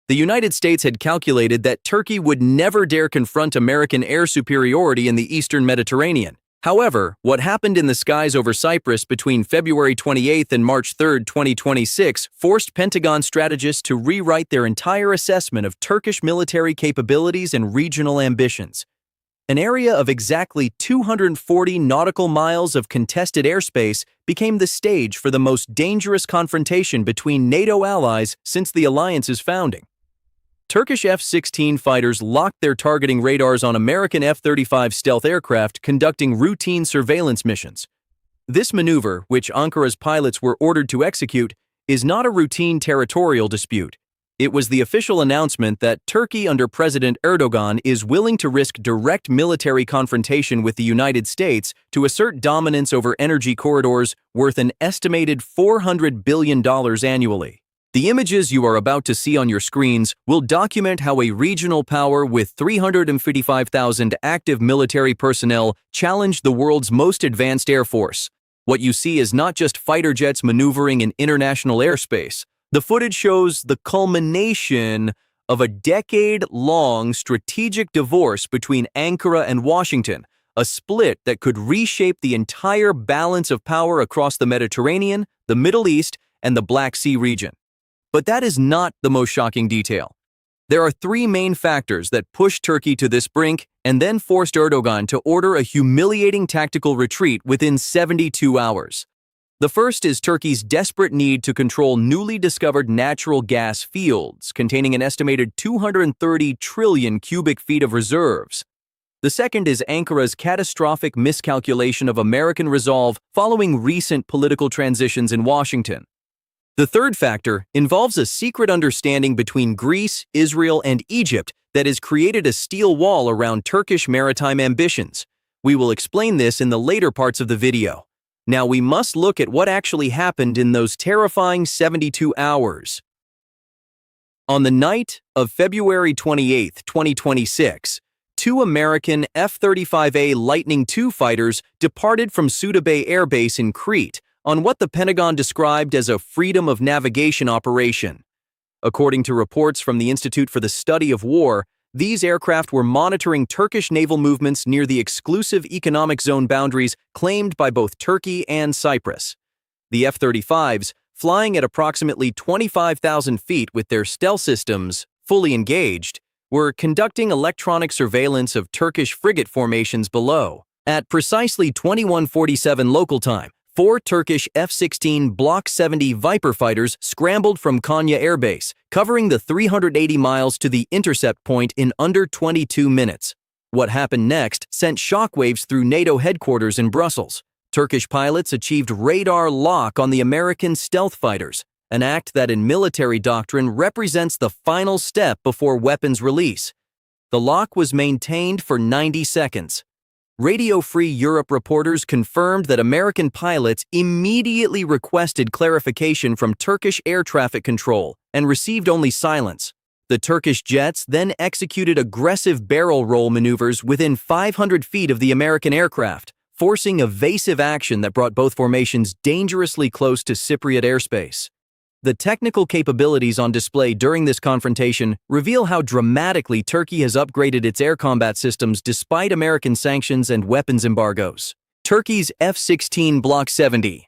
The United States had calculated that Turkey would never dare confront American air superiority in the eastern Mediterranean. However, what happened in the skies over Cyprus between February 28 and March 3, 2026, forced Pentagon strategists to rewrite their entire assessment of Turkish military capabilities and regional ambitions. An area of exactly 240 nautical miles of contested airspace became the stage for the most dangerous confrontation between NATO allies since the alliance's founding. Turkish F-16 fighters locked their targeting radars on American F-35 stealth aircraft conducting routine surveillance missions. This maneuver, which Ankara's pilots were ordered to execute, is not a routine territorial dispute. It was the official announcement that Turkey under President Erdogan is willing to risk direct military confrontation with the United States to assert dominance over energy corridors worth an estimated $400 billion annually. The images you are about to see on your screens will document how a regional power with 355,000 active military personnel challenged the world's most advanced air force. What you see is not just fighter jets maneuvering in international airspace. The footage shows the culmination of a decade-long strategic divorce between Ankara and Washington, a split that could reshape the entire balance of power across the Mediterranean, the Middle East, and the Black Sea region. But that is not the most shocking detail. There are three main factors that pushed Turkey to this brink and then forced Erdogan to order a humiliating tactical retreat within 72 hours. The first is Turkey's desperate need to control newly discovered natural gas fields containing an estimated 230 trillion cubic feet of reserves. The second is Ankara's catastrophic miscalculation of American resolve following recent political transitions in Washington. The third factor involves a secret understanding between Greece, Israel, and Egypt that has created a steel wall around Turkish maritime ambitions. We will explain this in the later parts of the video. Now we must look at what actually happened in those terrifying 72 hours. On the night of February 28, 2026, two American F-35A Lightning II fighters departed from Suda Bay Air Base in Crete on what the Pentagon described as a freedom of navigation operation. According to reports from the Institute for the Study of War, these aircraft were monitoring Turkish naval movements near the exclusive economic zone boundaries claimed by both Turkey and Cyprus. The F-35s, flying at approximately 25,000 feet with their stealth systems fully engaged, were conducting electronic surveillance of Turkish frigate formations below. At precisely 21:47 local time, 4 Turkish F-16 Block 70 Viper fighters scrambled from Konya Air Base, covering the 380 miles to the intercept point in under 22 minutes. What happened next sent shockwaves through NATO headquarters in Brussels. Turkish pilots achieved radar lock on the American stealth fighters, an act that in military doctrine represents the final step before weapons release. The lock was maintained for 90 seconds. Radio Free Europe reporters confirmed that American pilots immediately requested clarification from Turkish air traffic control and received only silence. The Turkish jets then executed aggressive barrel roll maneuvers within 500 feet of the American aircraft, forcing evasive action that brought both formations dangerously close to Cypriot airspace. The technical capabilities on display during this confrontation reveal how dramatically Turkey has upgraded its air combat systems despite American sanctions and weapons embargoes. Turkey's F-16 Block 70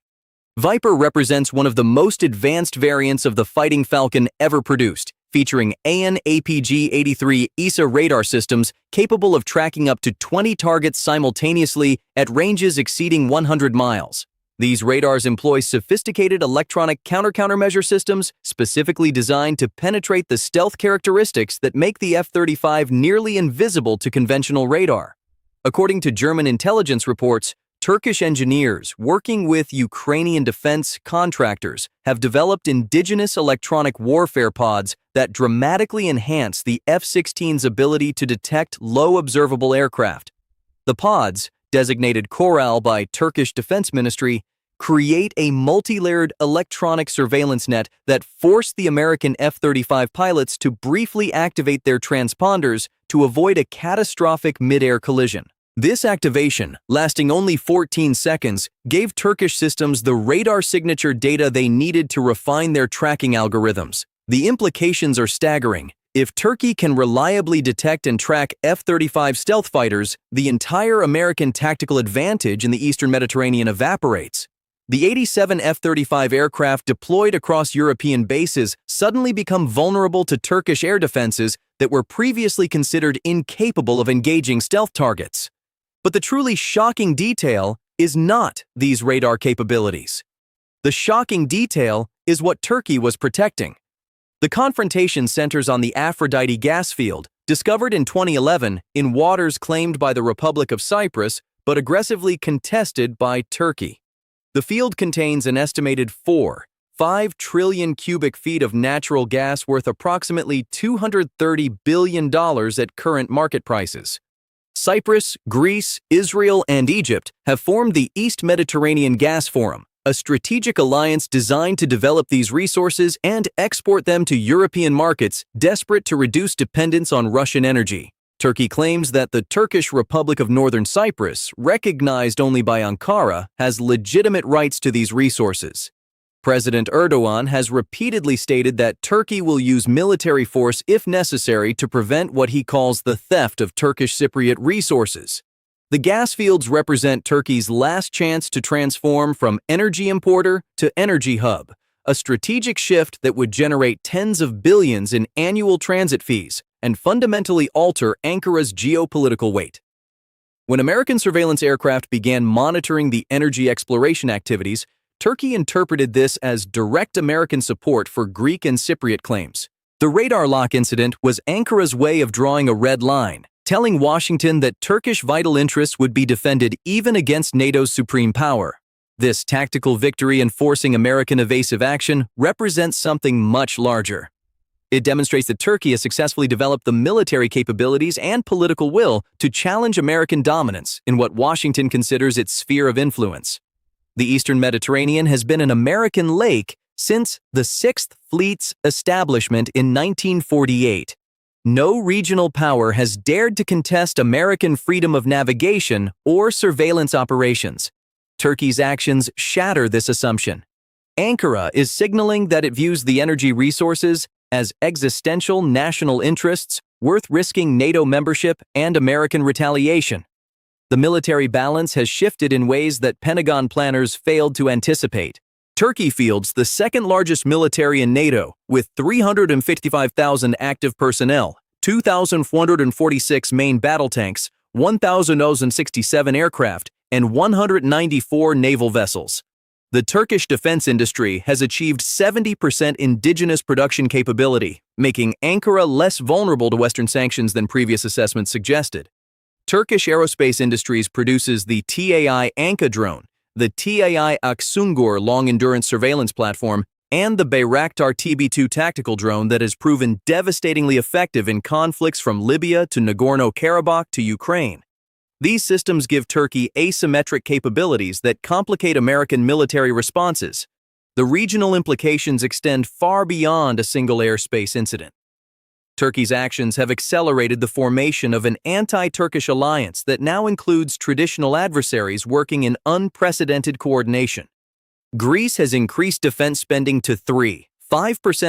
Viper represents one of the most advanced variants of the Fighting Falcon ever produced, featuring AN/APG-83 ESA radar systems capable of tracking up to 20 targets simultaneously at ranges exceeding 100 miles. These radars employ sophisticated electronic countermeasure systems specifically designed to penetrate the stealth characteristics that make the F-35 nearly invisible to conventional radar. According to German intelligence reports, Turkish engineers working with Ukrainian defense contractors have developed indigenous electronic warfare pods that dramatically enhance the F-16's ability to detect low observable aircraft. The pods, designated Coral by Turkish Defense Ministry, create a multi-layered electronic surveillance net that forced the American F-35 pilots to briefly activate their transponders to avoid a catastrophic mid-air collision. This activation, lasting only 14 seconds, gave Turkish systems the radar signature data they needed to refine their tracking algorithms. The implications are staggering. If Turkey can reliably detect and track F-35 stealth fighters, the entire American tactical advantage in the Eastern Mediterranean evaporates. The 87 F-35 aircraft deployed across European bases suddenly become vulnerable to Turkish air defenses that were previously considered incapable of engaging stealth targets. But the truly shocking detail is not these radar capabilities. The shocking detail is what Turkey was protecting. The confrontation centers on the Aphrodite gas field, discovered in 2011 in waters claimed by the Republic of Cyprus but aggressively contested by Turkey. The field contains an estimated 5 trillion cubic feet of natural gas worth approximately $230 billion at current market prices. Cyprus, Greece, Israel, and Egypt have formed the East Mediterranean Gas Forum, a strategic alliance designed to develop these resources and export them to European markets desperate to reduce dependence on Russian energy. Turkey claims that the Turkish Republic of Northern Cyprus, recognized only by Ankara, has legitimate rights to these resources. President Erdogan has repeatedly stated that Turkey will use military force if necessary to prevent what he calls the theft of Turkish Cypriot resources. The gas fields represent Turkey's last chance to transform from energy importer to energy hub, a strategic shift that would generate tens of billions in annual transit fees and fundamentally alter Ankara's geopolitical weight. When American surveillance aircraft began monitoring the energy exploration activities, Turkey interpreted this as direct American support for Greek and Cypriot claims. The radar lock incident was Ankara's way of drawing a red line, telling Washington that Turkish vital interests would be defended even against NATO's supreme power. This tactical victory enforcing American evasive action represents something much larger. It demonstrates that Turkey has successfully developed the military capabilities and political will to challenge American dominance in what Washington considers its sphere of influence. The Eastern Mediterranean has been an American lake since the Sixth Fleet's establishment in 1948. No regional power has dared to contest American freedom of navigation or surveillance operations. Turkey's actions shatter this assumption. Ankara is signaling that it views the energy resources as existential national interests worth risking NATO membership and American retaliation. The military balance has shifted in ways that Pentagon planners failed to anticipate. Turkey fields the second-largest military in NATO, with 355,000 active personnel, 2,446 main battle tanks, 1,067 aircraft, and 194 naval vessels. The Turkish defense industry has achieved 70% indigenous production capability, making Ankara less vulnerable to Western sanctions than previous assessments suggested. Turkish aerospace industries produces the TAI Anka drone, the TAI Aksungur long-endurance surveillance platform, and the Bayraktar TB2 tactical drone that has proven devastatingly effective in conflicts from Libya to Nagorno-Karabakh to Ukraine. These systems give Turkey asymmetric capabilities that complicate American military responses. The regional implications extend far beyond a single airspace incident. Turkey's actions have accelerated the formation of an anti-Turkish alliance that now includes traditional adversaries working in unprecedented coordination. Greece has increased defense spending to 5%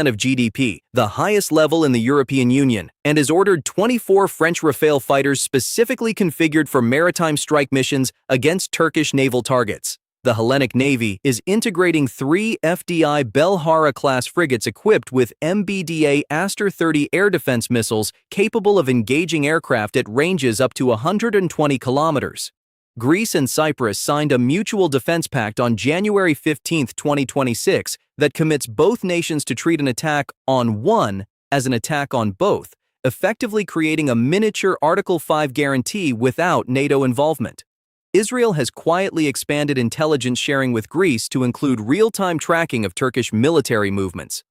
of GDP, the highest level in the European Union, and has ordered 24 French Rafale fighters specifically configured for maritime strike missions against Turkish naval targets. The Hellenic Navy is integrating 3 FDI Belhara-class frigates equipped with MBDA Aster 30 air defense missiles capable of engaging aircraft at ranges up to 120 kilometers. Greece and Cyprus signed a mutual defense pact on January 15, 2026 that commits both nations to treat an attack on one as an attack on both, effectively creating a miniature Article 5 guarantee without NATO involvement. Israel has quietly expanded intelligence sharing with Greece to include real-time tracking of Turkish military movements.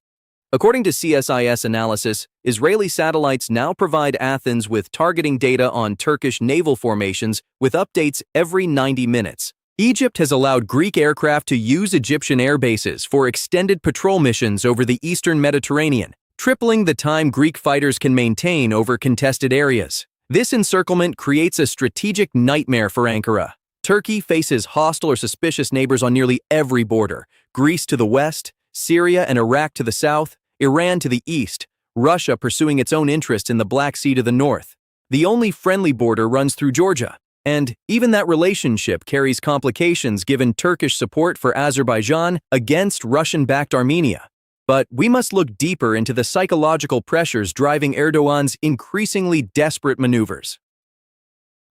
According to CSIS analysis, Israeli satellites now provide Athens with targeting data on Turkish naval formations with updates every 90 minutes. Egypt has allowed Greek aircraft to use Egyptian air bases for extended patrol missions over the Eastern Mediterranean, tripling the time Greek fighters can maintain over contested areas. This encirclement creates a strategic nightmare for Ankara. Turkey faces hostile or suspicious neighbors on nearly every border: Greece to the west, Syria and Iraq to the south, Iran to the east, Russia pursuing its own interests in the Black Sea to the north. The only friendly border runs through Georgia, and even that relationship carries complications given Turkish support for Azerbaijan against Russian-backed Armenia. But we must look deeper into the psychological pressures driving Erdogan's increasingly desperate maneuvers.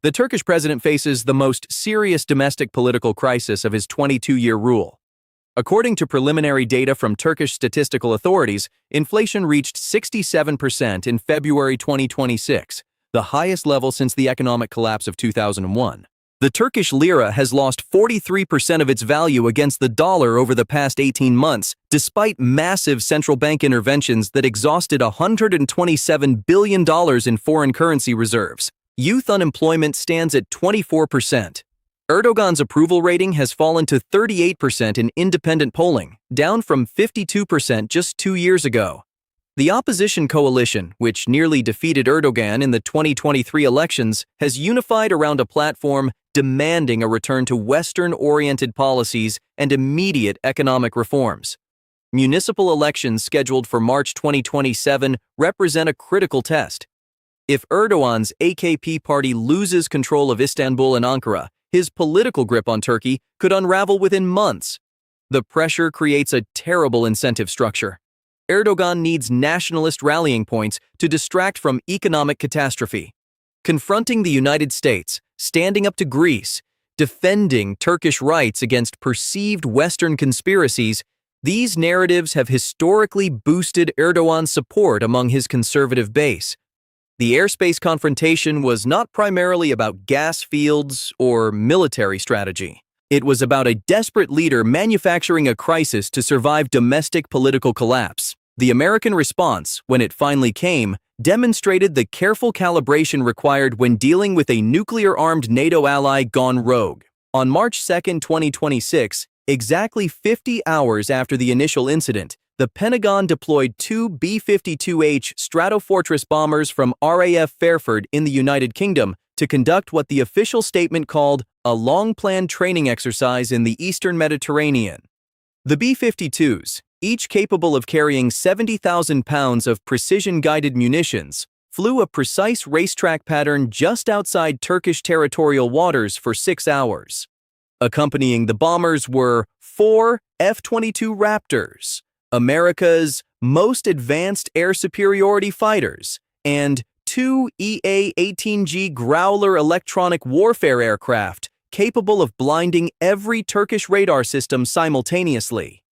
The Turkish president faces the most serious domestic political crisis of his 22-year rule. According to preliminary data from Turkish statistical authorities, inflation reached 67% in February 2026, the highest level since the economic collapse of 2001. The Turkish lira has lost 43% of its value against the dollar over the past 18 months, despite massive central bank interventions that exhausted $127 billion in foreign currency reserves. Youth unemployment stands at 24%. Erdogan's approval rating has fallen to 38% in independent polling, down from 52% just 2 years ago. The opposition coalition, which nearly defeated Erdogan in the 2023 elections, has unified around a platform demanding a return to Western-oriented policies and immediate economic reforms. Municipal elections scheduled for March 2027 represent a critical test. If Erdogan's AKP party loses control of Istanbul and Ankara, his political grip on Turkey could unravel within months. The pressure creates a terrible incentive structure. Erdogan needs nationalist rallying points to distract from economic catastrophe. Confronting the United States, standing up to Greece, defending Turkish rights against perceived Western conspiracies, these narratives have historically boosted Erdogan's support among his conservative base. The airspace confrontation was not primarily about gas fields or military strategy. It was about a desperate leader manufacturing a crisis to survive domestic political collapse. The American response, when it finally came, demonstrated the careful calibration required when dealing with a nuclear-armed NATO ally gone rogue. On March 2, 2026, exactly 50 hours after the initial incident, the Pentagon deployed 2 B-52H Stratofortress bombers from RAF Fairford in the United Kingdom to conduct what the official statement called a long-planned training exercise in the Eastern Mediterranean. The B-52s, each capable of carrying 70,000 pounds of precision-guided munitions, flew a precise racetrack pattern just outside Turkish territorial waters for 6 hours. Accompanying the bombers were 4 F-22 Raptors, America's most advanced air superiority fighters, and 2 EA-18G Growler electronic warfare aircraft capable of blinding every Turkish radar system simultaneously.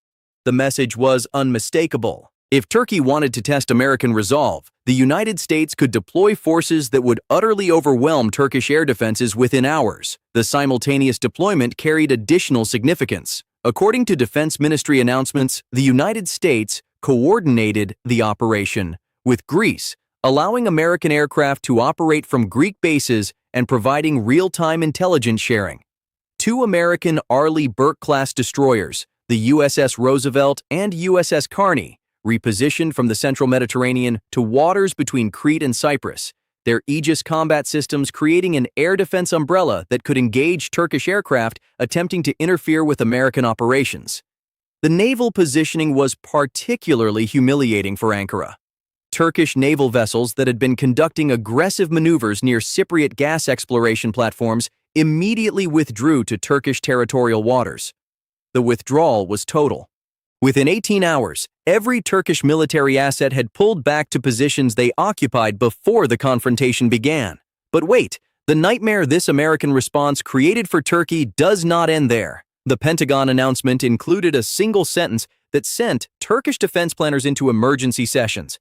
The message was unmistakable. If Turkey wanted to test American resolve, the United States could deploy forces that would utterly overwhelm Turkish air defenses within hours. The simultaneous deployment carried additional significance. According to Defense Ministry announcements, the United States coordinated the operation with Greece, allowing American aircraft to operate from Greek bases and providing real-time intelligence sharing. 2 American Arleigh Burke-class destroyers, the USS Roosevelt and USS Carney, repositioned from the central Mediterranean to waters between Crete and Cyprus, their Aegis combat systems creating an air defense umbrella that could engage Turkish aircraft attempting to interfere with American operations. The naval positioning was particularly humiliating for Ankara. Turkish naval vessels that had been conducting aggressive maneuvers near Cypriot gas exploration platforms immediately withdrew to Turkish territorial waters. The withdrawal was total. Within 18 hours, every Turkish military asset had pulled back to positions they occupied before the confrontation began. But wait, the nightmare this American response created for Turkey does not end there. The Pentagon announcement included a single sentence that sent Turkish defense planners into emergency sessions.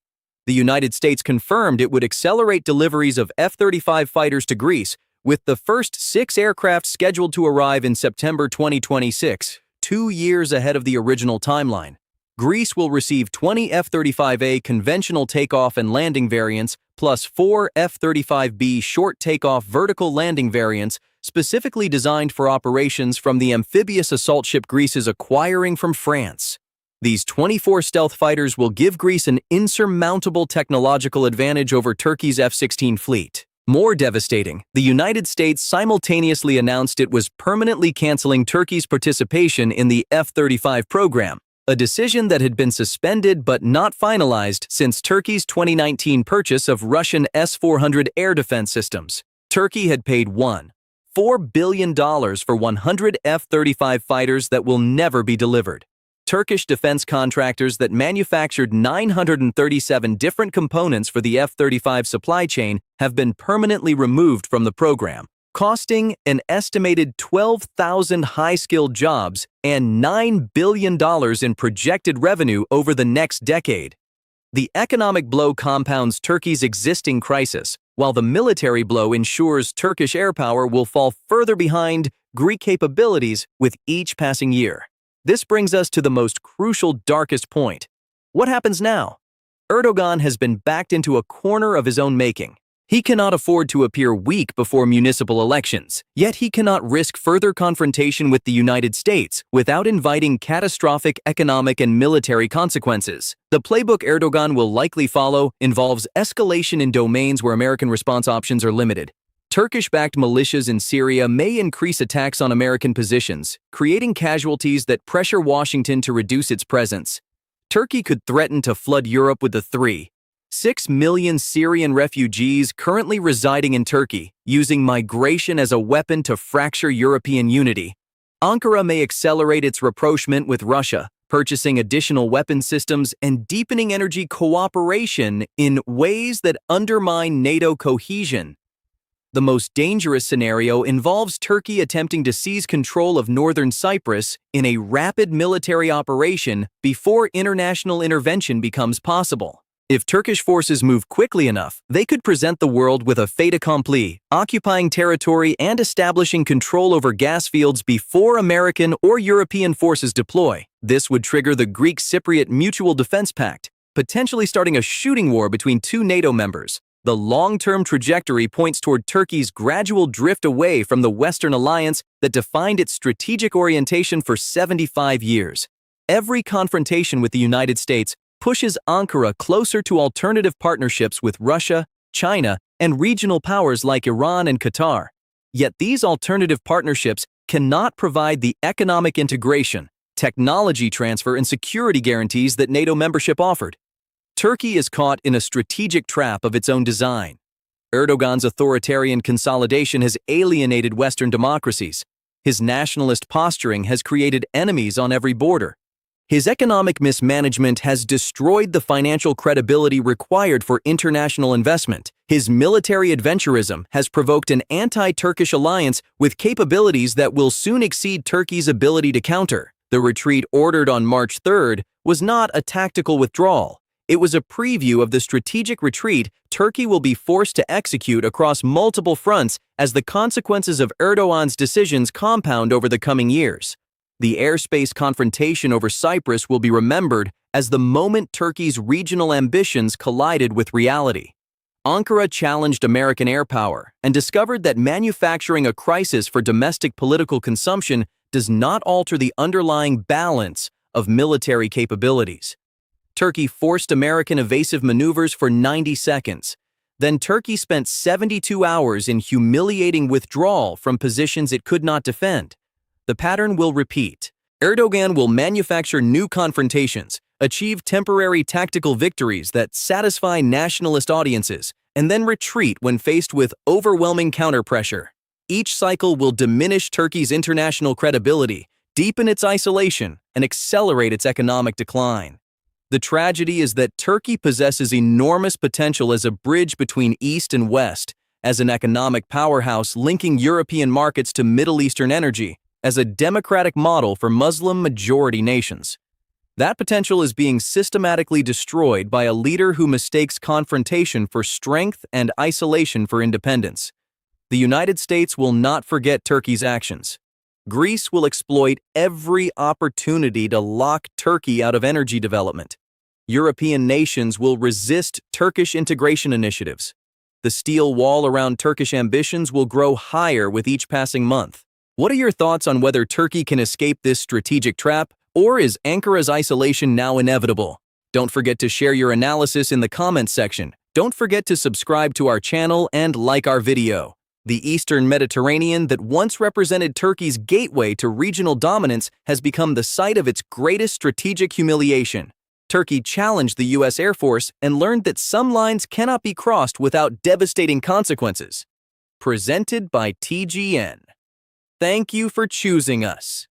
The United States confirmed it would accelerate deliveries of F-35 fighters to Greece, with the first 6 aircraft scheduled to arrive in September 2026. 2 years ahead of the original timeline. Greece will receive 20 F-35A conventional takeoff and landing variants, plus 4 F-35B short takeoff vertical landing variants, specifically designed for operations from the amphibious assault ship Greece is acquiring from France. These 24 stealth fighters will give Greece an insurmountable technological advantage over Turkey's F-16 fleet. More devastating, the United States simultaneously announced it was permanently canceling Turkey's participation in the F-35 program. a decision that had been suspended but not finalized since Turkey's 2019 purchase of Russian S-400 air defense systems. Turkey had paid $4 billion for 100 F-35 fighters that will never be delivered. Turkish defense contractors that manufactured 937 different components for the F-35 supply chain have been permanently removed from the program, costing an estimated 12,000 high-skilled jobs and $9 billion in projected revenue over the next decade. The economic blow compounds Turkey's existing crisis, while the military blow ensures Turkish air power will fall further behind Greek capabilities with each passing year. This brings us to the most crucial, darkest point. What happens now? Erdogan has been backed into a corner of his own making. He cannot afford to appear weak before municipal elections, yet he cannot risk further confrontation with the United States without inviting catastrophic economic and military consequences. The playbook Erdogan will likely follow involves escalation in domains where American response options are limited. Turkish-backed militias in Syria may increase attacks on American positions, creating casualties that pressure Washington to reduce its presence. Turkey could threaten to flood Europe with the 6 million Syrian refugees currently residing in Turkey, using migration as a weapon to fracture European unity. Ankara may accelerate its rapprochement with Russia, purchasing additional weapon systems and deepening energy cooperation in ways that undermine NATO cohesion. The most dangerous scenario involves Turkey attempting to seize control of northern Cyprus in a rapid military operation before international intervention becomes possible. If Turkish forces move quickly enough, they could present the world with a fait accompli, occupying territory and establishing control over gas fields before American or European forces deploy. This would trigger the Greek-Cypriot Mutual Defense Pact, potentially starting a shooting war between two NATO members. The long-term trajectory points toward Turkey's gradual drift away from the Western alliance that defined its strategic orientation for 75 years. Every confrontation with the United States pushes Ankara closer to alternative partnerships with Russia, China, and regional powers like Iran and Qatar. Yet these alternative partnerships cannot provide the economic integration, technology transfer, and security guarantees that NATO membership offered. Turkey is caught in a strategic trap of its own design. Erdogan's authoritarian consolidation has alienated Western democracies. His nationalist posturing has created enemies on every border. His economic mismanagement has destroyed the financial credibility required for international investment. His military adventurism has provoked an anti-Turkish alliance with capabilities that will soon exceed Turkey's ability to counter. The retreat ordered on March 3rd was not a tactical withdrawal. It was a preview of the strategic retreat Turkey will be forced to execute across multiple fronts as the consequences of Erdogan's decisions compound over the coming years. The airspace confrontation over Cyprus will be remembered as the moment Turkey's regional ambitions collided with reality. Ankara challenged American air power and discovered that manufacturing a crisis for domestic political consumption does not alter the underlying balance of military capabilities. Turkey forced American evasive maneuvers for 90 seconds. Then Turkey spent 72 hours in humiliating withdrawal from positions it could not defend. The pattern will repeat. Erdogan will manufacture new confrontations, achieve temporary tactical victories that satisfy nationalist audiences, and then retreat when faced with overwhelming counterpressure. Each cycle will diminish Turkey's international credibility, deepen its isolation, and accelerate its economic decline. The tragedy is that Turkey possesses enormous potential as a bridge between East and West, as an economic powerhouse linking European markets to Middle Eastern energy, as a democratic model for Muslim-majority nations. That potential is being systematically destroyed by a leader who mistakes confrontation for strength and isolation for independence. The United States will not forget Turkey's actions. Greece will exploit every opportunity to lock Turkey out of energy development. European nations will resist Turkish integration initiatives. The steel wall around Turkish ambitions will grow higher with each passing month. What are your thoughts on whether Turkey can escape this strategic trap, or is Ankara's isolation now inevitable? Don't forget to share your analysis in the comments section. Don't forget to subscribe to our channel and like our video. The Eastern Mediterranean that once represented Turkey's gateway to regional dominance has become the site of its greatest strategic humiliation. Turkey challenged the U.S. Air Force and learned that some lines cannot be crossed without devastating consequences. Presented by TGN. Thank you for choosing us.